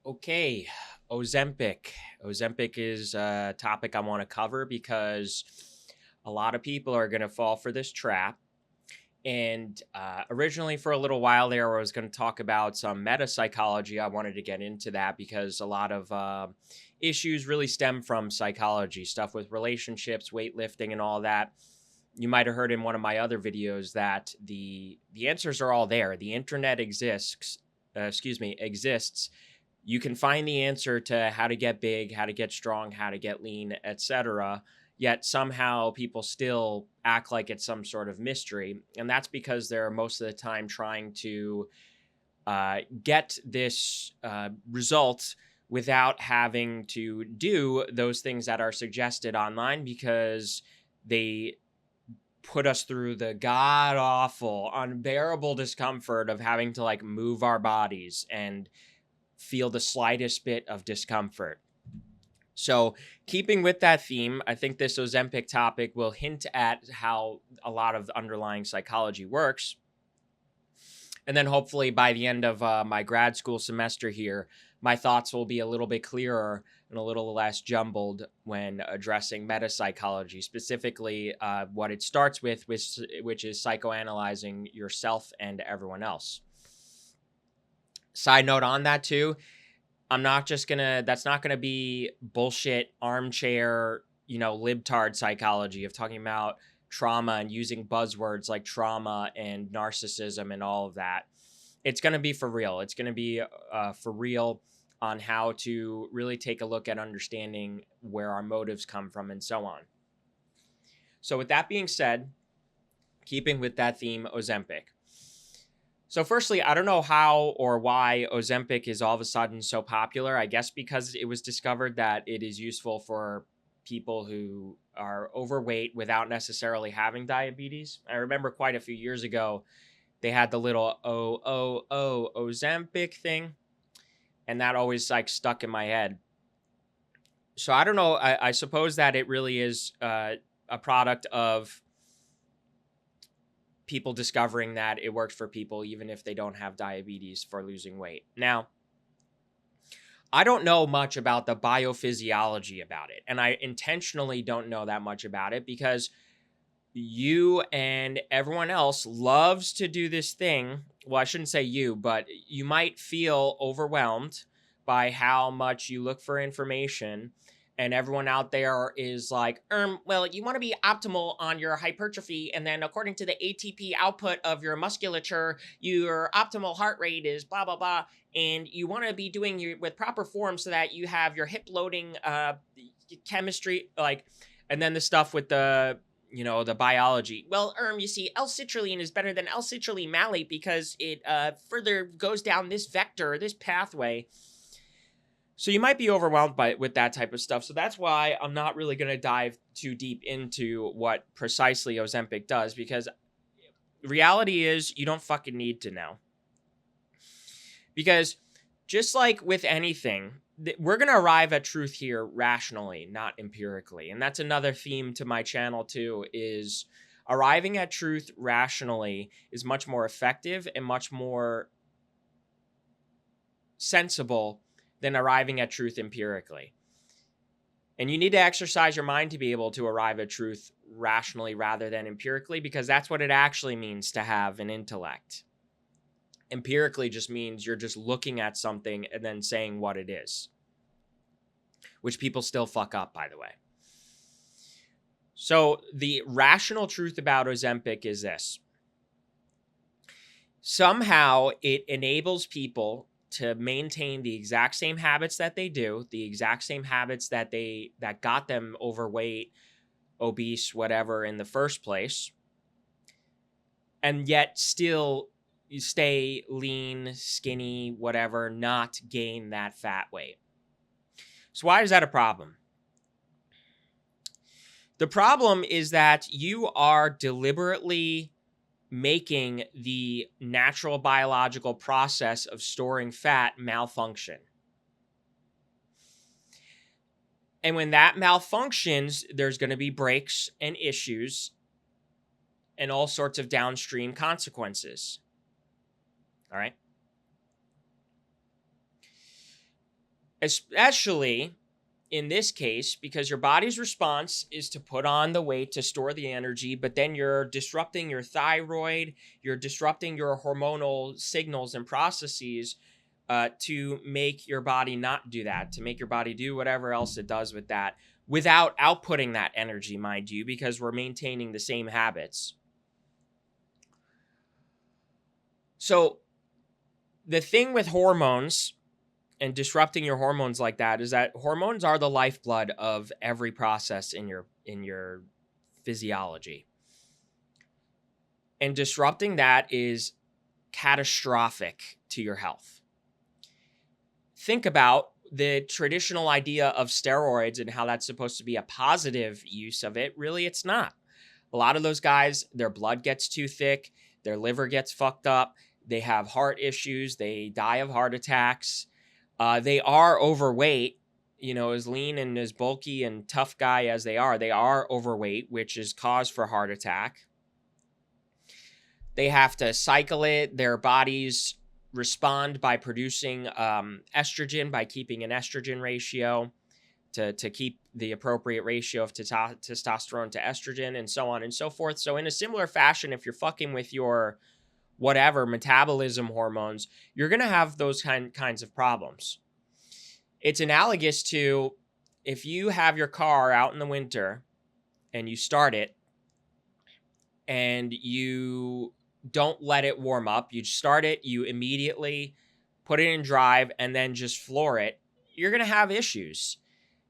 Okay, Ozempic. Ozempic is a topic I want to cover because a lot of people are going to fall for this trap. And originally, for a little while there, I was going to talk about some meta psychology. I wanted to get into that because a lot of issues really stem from psychology, stuff with relationships, weightlifting, and all that. You might have heard in one of my other videos that the answers are all there. The internet exists. You can find the answer to how to get big, how to get strong, how to get lean, etc. Yet somehow people still act like it's some sort of mystery. And that's because they're most of the time trying to get this result without having to do those things that are suggested online because they put us through the god awful, unbearable discomfort of having to like move our bodies and feel the slightest bit of discomfort. So, keeping with that theme, I think this Ozempic topic will hint at how a lot of the underlying psychology works. And then hopefully by the end of my grad school semester here, my thoughts will be a little bit clearer and a little less jumbled when addressing meta psychology, specifically what it starts with, which is psychoanalyzing yourself and everyone else. Side note on that too, that's not gonna be bullshit armchair, libtard psychology of talking about trauma and using buzzwords like trauma and narcissism and all of that. It's gonna be for real. It's gonna be for real on how to really take a look at understanding where our motives come from and so on. So with that being said, keeping with that theme, Ozempic. So firstly, I don't know how or why Ozempic is all of a sudden so popular. I guess because it was discovered that it is useful for people who are overweight without necessarily having diabetes. I remember quite a few years ago, they had the little Ozempic thing, and that always like stuck in my head. So I don't know. I suppose that it really is a product of people discovering that it works for people even if they don't have diabetes for losing weight. Now, I don't know much about the biophysiology about it, and I intentionally don't know that much about it because you and everyone else loves to do this thing. Well, I shouldn't say you, but you might feel overwhelmed by how much you look for information, and everyone out there is like, well, you want to be optimal on your hypertrophy, and then according to the ATP output of your musculature, your optimal heart rate is blah blah blah, and you want to be doing your with proper form so that you have your hip loading chemistry, like, and then the stuff with the biology. Well, you see, L-citrulline is better than L-citrulline malate because it further goes down this vector, this pathway. So you might be overwhelmed with that type of stuff. So that's why I'm not really going to dive too deep into what precisely Ozempic does, because reality is you don't fucking need to know. Because just like with anything, we're going to arrive at truth here rationally, not empirically. And that's another theme to my channel too, is arriving at truth rationally is much more effective and much more sensible than arriving at truth empirically. And you need to exercise your mind to be able to arrive at truth rationally rather than empirically, because that's what it actually means to have an intellect. Empirically just means you're just looking at something and then saying what it is, which people still fuck up, by the way. So the rational truth about Ozempic is this. Somehow it enables people to maintain the exact same habits that they do, the exact same habits that got them overweight, obese, whatever in the first place, and yet still stay lean, skinny, whatever, not gain that fat weight. So why is that a problem? The problem is that you are deliberately making the natural biological process of storing fat malfunction. And when that malfunctions, there's going to be breaks and issues and all sorts of downstream consequences. All right? especially in this case, because your body's response is to put on the weight to store the energy, but then you're disrupting your thyroid, you're disrupting your hormonal signals and processes to make your body not do that, to make your body do whatever else it does with that without outputting that energy, mind you, because we're maintaining the same habits. So the thing with hormones and disrupting your hormones like that is that hormones are the lifeblood of every process in your physiology. And disrupting that is catastrophic to your health. Think about the traditional idea of steroids and how that's supposed to be a positive use of it. Really, it's not. A lot of those guys, their blood gets too thick, their liver gets fucked up, they have heart issues, they die of heart attacks. They are overweight, as lean and as bulky and tough guy as they are overweight, which is cause for heart attack. They have to cycle it. Their bodies respond by producing estrogen, by keeping an estrogen ratio to keep the appropriate ratio of testosterone to estrogen and so on and so forth. So in a similar fashion, if you're fucking with your whatever metabolism hormones, you're going to have those kinds of problems. It's analogous to if you have your car out in the winter and you start it and you don't let it warm up, you start it, you immediately put it in drive and then just floor it, you're going to have issues.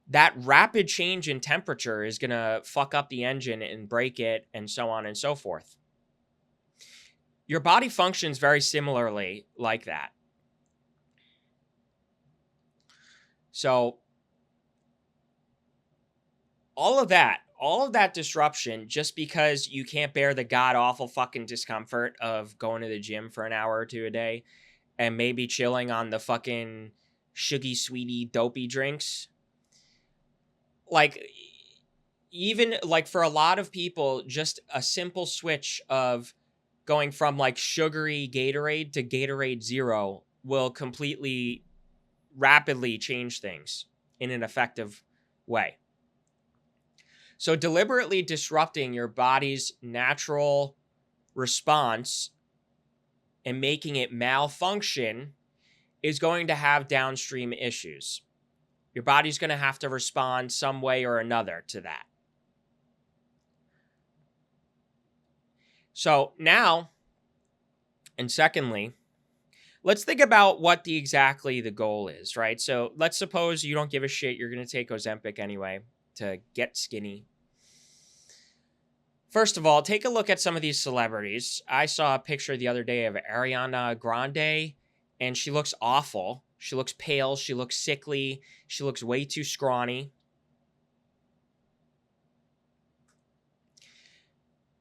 That rapid change in temperature is going to fuck up the engine and break it and so on and so forth. Your body functions very similarly like that. So all of that disruption, just because you can't bear the god-awful fucking discomfort of going to the gym for an hour or two a day and maybe chilling on the fucking sugary, sweetie, dopey drinks. Like, even like for a lot of people, just a simple switch of going from like sugary Gatorade to Gatorade Zero will completely rapidly change things in an effective way. So deliberately disrupting your body's natural response and making it malfunction is going to have downstream issues. Your body's going to have to respond some way or another to that. So now, and secondly, let's think about what exactly the goal is, right? So let's suppose you don't give a shit. You're going to take Ozempic anyway to get skinny. First of all, take a look at some of these celebrities. I saw a picture the other day of Ariana Grande, and she looks awful. She looks pale. She looks sickly. She looks way too scrawny.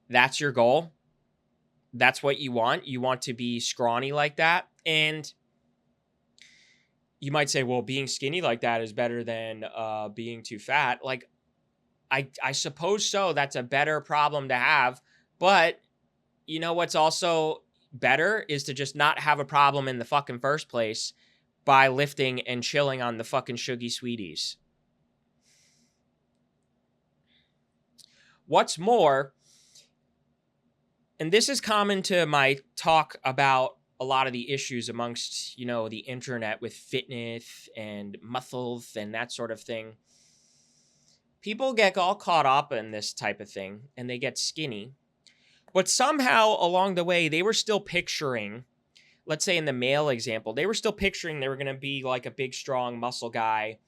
That's your goal. That's what you want. You want to be scrawny like that. And you might say, well, being skinny like that is better than being too fat. Like, I suppose so. That's a better problem to have. But you know what's also better is to just not have a problem in the fucking first place by lifting and chilling on the fucking sugary sweeties. What's more, and this is common to my talk about a lot of the issues amongst, the internet with fitness and muscles and that sort of thing. People get all caught up in this type of thing and they get skinny. But somehow along the way, they were still picturing, let's say in the male example, they were still picturing they were going to be like a big, strong muscle guy,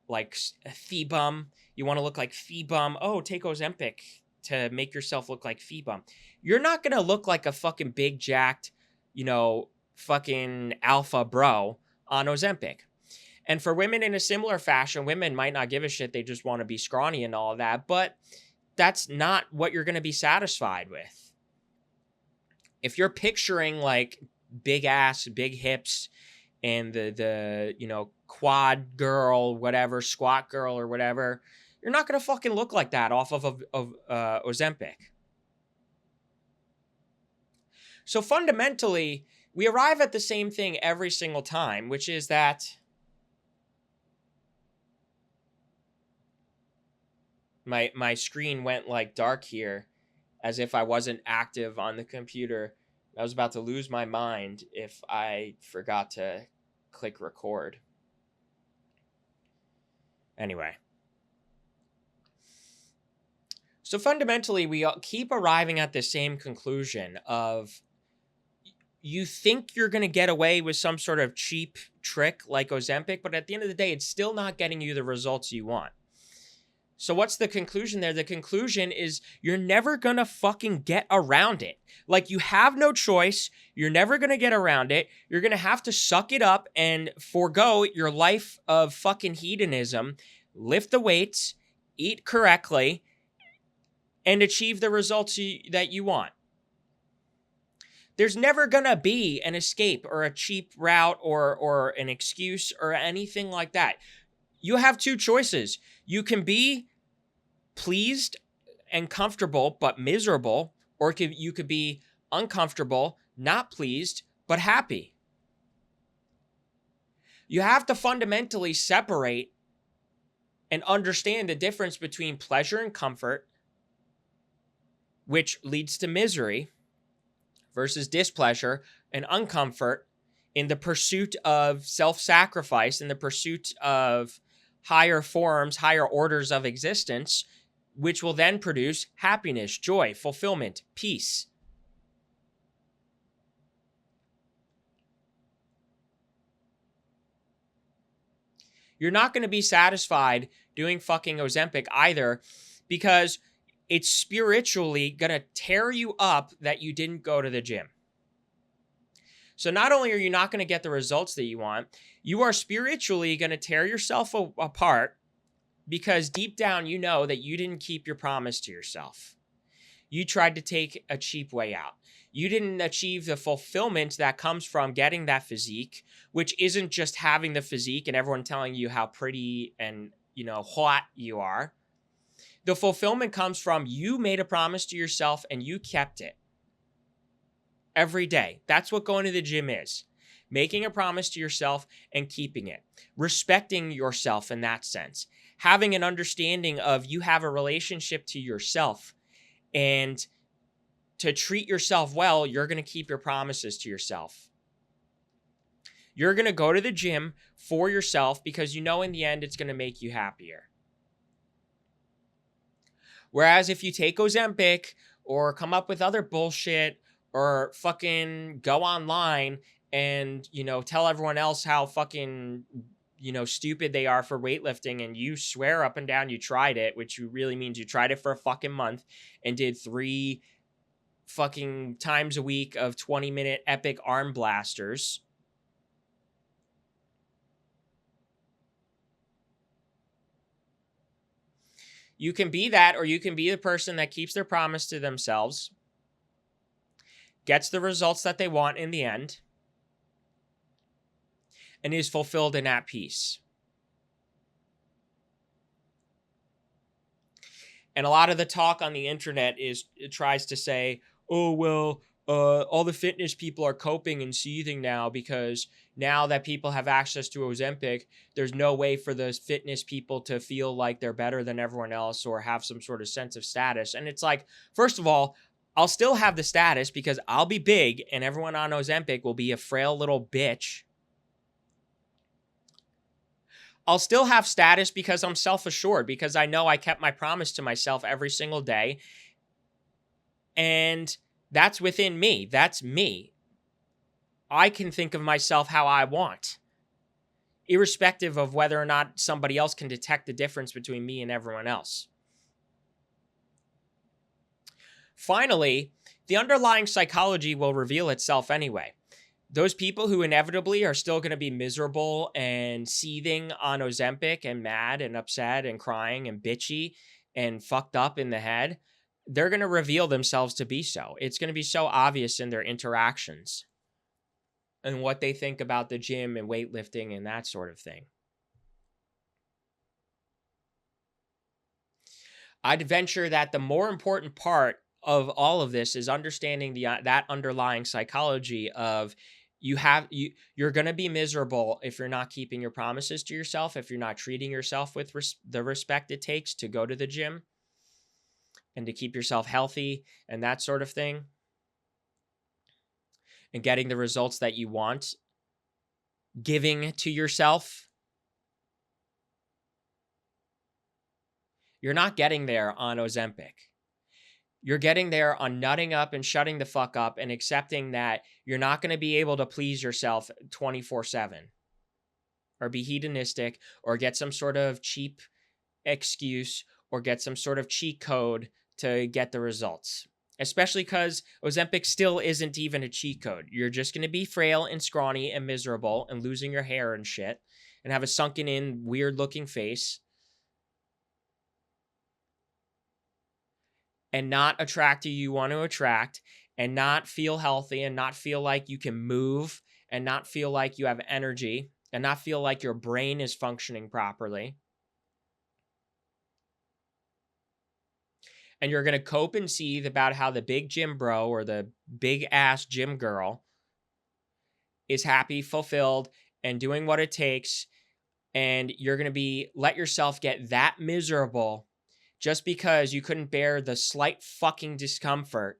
like a Phoebum. You want to look like Phoebum. Oh, take Ozempic to make yourself look like Phoebum. You're not going to look like a fucking big, jacked, fucking alpha bro on Ozempic. And for women in a similar fashion, women might not give a shit. They just want to be scrawny and all of that. But that's not what you're going to be satisfied with. If you're picturing like big ass, big hips, and the quad girl, whatever, squat girl or whatever, you're not going to fucking look like that off of Ozempic. So fundamentally, we arrive at the same thing every single time, which is that My screen went like dark here, as if I wasn't active on the computer. I was about to lose my mind if I forgot to click record. Anyway. So fundamentally, we keep arriving at the same conclusion of you think you're going to get away with some sort of cheap trick like Ozempic, but at the end of the day, it's still not getting you the results you want. So what's the conclusion there? The conclusion is you're never going to fucking get around it. Like, you have no choice. You're never going to get around it. You're going to have to suck it up and forego your life of fucking hedonism, lift the weights, eat correctly, and achieve the results that you want. There's never going to be an escape or a cheap route or an excuse or anything like that. You have two choices. You can be pleased and comfortable but miserable, or you could be uncomfortable, not pleased, but happy. You have to fundamentally separate and understand the difference between pleasure and comfort, which leads to misery, versus displeasure and uncomfort in the pursuit of self-sacrifice, in the pursuit of higher forms, higher orders of existence, which will then produce happiness, joy, fulfillment, peace. You're not going to be satisfied doing fucking Ozempic either, because it's spiritually going to tear you up that you didn't go to the gym. So not only are you not going to get the results that you want, you are spiritually going to tear yourself apart, because deep down you know that you didn't keep your promise to yourself. You tried to take a cheap way out. You didn't achieve the fulfillment that comes from getting that physique, which isn't just having the physique and everyone telling you how pretty and, hot you are. The fulfillment comes from you made a promise to yourself and you kept it every day. That's what going to the gym is. Making a promise to yourself and keeping it. Respecting yourself in that sense. Having an understanding of you have a relationship to yourself, and to treat yourself well, you're going to keep your promises to yourself. You're going to go to the gym for yourself because you know in the end it's going to make you happier. Whereas if you take Ozempic or come up with other bullshit or fucking go online and, tell everyone else how fucking, stupid they are for weightlifting, and you swear up and down you tried it, which really means you tried it for a fucking month and did 3 fucking times a week of 20-minute epic arm blasters. You can be that, or you can be the person that keeps their promise to themselves, gets the results that they want in the end, and is fulfilled and at peace. And a lot of the talk on the internet it tries to say, oh, well, all the fitness people are coping and seething now because now that people have access to Ozempic, there's no way for those fitness people to feel like they're better than everyone else or have some sort of sense of status. And it's like, first of all, I'll still have the status because I'll be big and everyone on Ozempic will be a frail little bitch. I'll still have status because I'm self-assured, because I know I kept my promise to myself every single day. And that's within me. That's me. I can think of myself how I want, irrespective of whether or not somebody else can detect the difference between me and everyone else. Finally, the underlying psychology will reveal itself anyway. Those people who inevitably are still going to be miserable and seething on Ozempic and mad and upset and crying and bitchy and fucked up in the head, they're going to reveal themselves to be so. It's going to be so obvious in their interactions and what they think about the gym and weightlifting and that sort of thing. I'd venture that the more important part of all of this is understanding that underlying psychology of you're going to be miserable if you're not keeping your promises to yourself, if you're not treating yourself with the respect it takes to go to the gym. and to keep yourself healthy and that sort of thing, and getting the results that you want, giving to yourself, you're not getting there on Ozempic. You're getting there on nutting up and shutting the fuck up and accepting that you're not going to be able to please yourself 24/7 or be hedonistic or get some sort of cheap excuse or get some sort of cheat code to get the results. Especially because Ozempic still isn't even a cheat code. You're just going to be frail and scrawny and miserable and losing your hair and shit and have a sunken in, weird looking face and not attract who you want to attract and not feel healthy and not feel like you can move and not feel like you have energy and not feel like your brain is functioning properly. And you're going to cope and seethe about how the big gym bro or the big ass gym girl is happy, fulfilled, and doing what it takes. And you're going to let yourself get that miserable just because you couldn't bear the slight fucking discomfort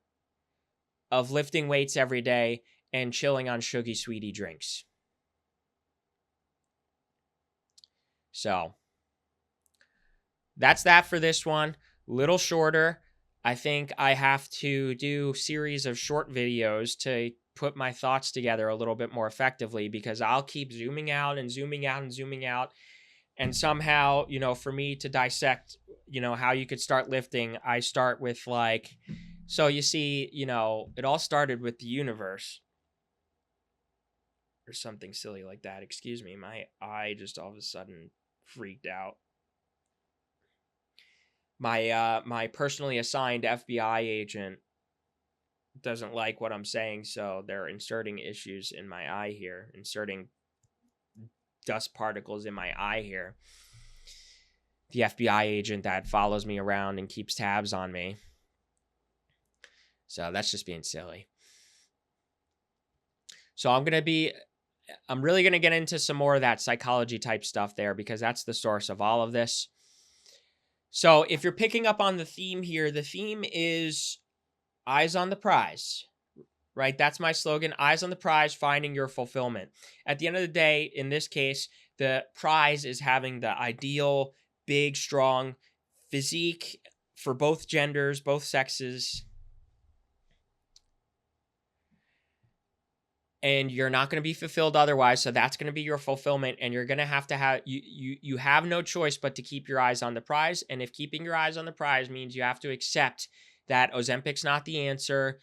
of lifting weights every day and chilling on Shuggy Sweetie drinks. So that's that for this one. Little shorter. I think I have to do series of short videos to put my thoughts together a little bit more effectively, because I'll keep zooming out and zooming out and zooming out. And somehow, for me to dissect, how you could start lifting, I start with so you see, it all started with the universe or something silly like that. Excuse me. My eye just all of a sudden freaked out. My personally assigned FBI agent doesn't like what I'm saying, so they're inserting issues in my eye here, inserting dust particles in my eye here. The FBI agent that follows me around and keeps tabs on me. So that's just being silly. So I'm really going to get into some more of that psychology type stuff there, because that's the source of all of this. So if you're picking up on the theme here, the theme is eyes on the prize, right? That's my slogan, eyes on the prize, finding your fulfillment. At the end of the day, in this case, the prize is having the ideal, big, strong physique for both genders, both sexes. And you're not going to be fulfilled otherwise, so that's going to be your fulfillment, and you're going to have you have no choice but to keep your eyes on the prize. And if keeping your eyes on the prize means you have to accept that Ozempic's not the answer,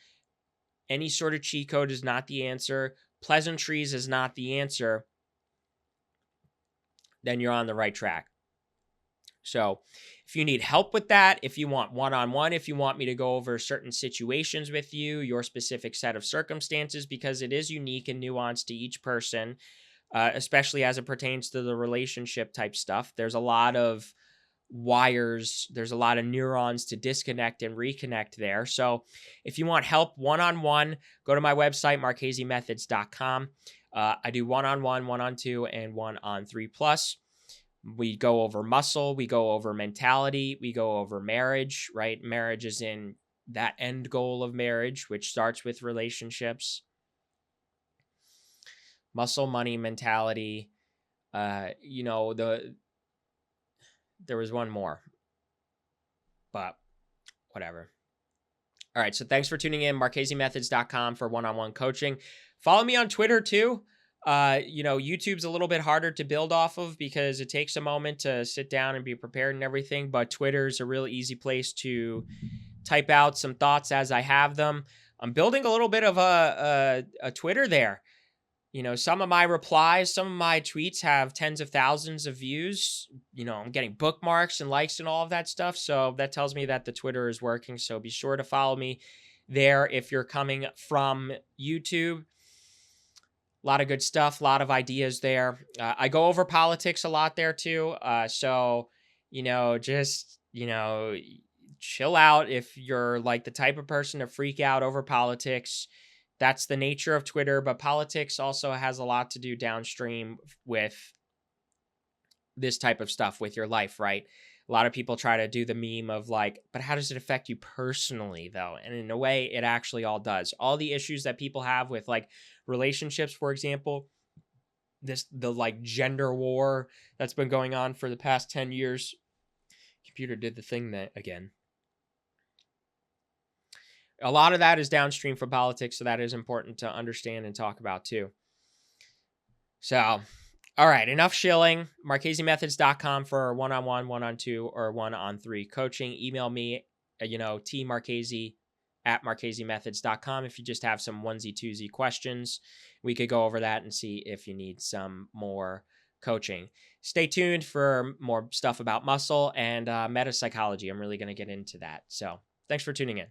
any sort of cheat code is not the answer, pleasantries is not the answer, then you're on the right track. So if you need help with that, if you want one-on-one, if you want me to go over certain situations with you, your specific set of circumstances, because it is unique and nuanced to each person, especially as it pertains to the relationship type stuff. There's a lot of wires, there's a lot of neurons to disconnect and reconnect there. So if you want help one-on-one, go to my website, marchesemethods.com. I do one-on-one, one-on-two, and one-on-3+. We go over muscle, we go over mentality, we go over marriage, right? Marriage is in that end goal of marriage, which starts with relationships. Muscle, money, mentality. There was one more, but whatever. All right, so thanks for tuning in, marchesemethods.com for one-on-one coaching. Follow me on Twitter too. YouTube's a little bit harder to build off of because it takes a moment to sit down and be prepared and everything, but Twitter's a real easy place to type out some thoughts as I have them. I'm building a little bit of a Twitter there. Some of my replies, some of my tweets have tens of thousands of views. I'm getting bookmarks and likes and all of that stuff. So that tells me that the Twitter is working. So be sure to follow me there if you're coming from YouTube. A lot of good stuff, a lot of ideas there. I go over politics a lot there too. So, chill out if you're like the type of person to freak out over politics. That's the nature of Twitter, but politics also has a lot to do downstream with this type of stuff with your life, right? A lot of people try to do the meme of like, but how does it affect you personally though? And in a way, it actually all does. All the issues that people have with like relationships, for example, the like gender war that's been going on for the past 10 years. Computer did the thing that again. A lot of that is downstream from politics, so that is important to understand and talk about too. So, all right, enough shilling. MarcheseMethods.com for one-on-one, one-on-two, or one-on-three coaching. Email me, tmarchese@marchesemethods.com if you just have some onesie, twosie questions. We could go over that and see if you need some more coaching. Stay tuned for more stuff about muscle and meta psychology. I'm really going to get into that. So, thanks for tuning in.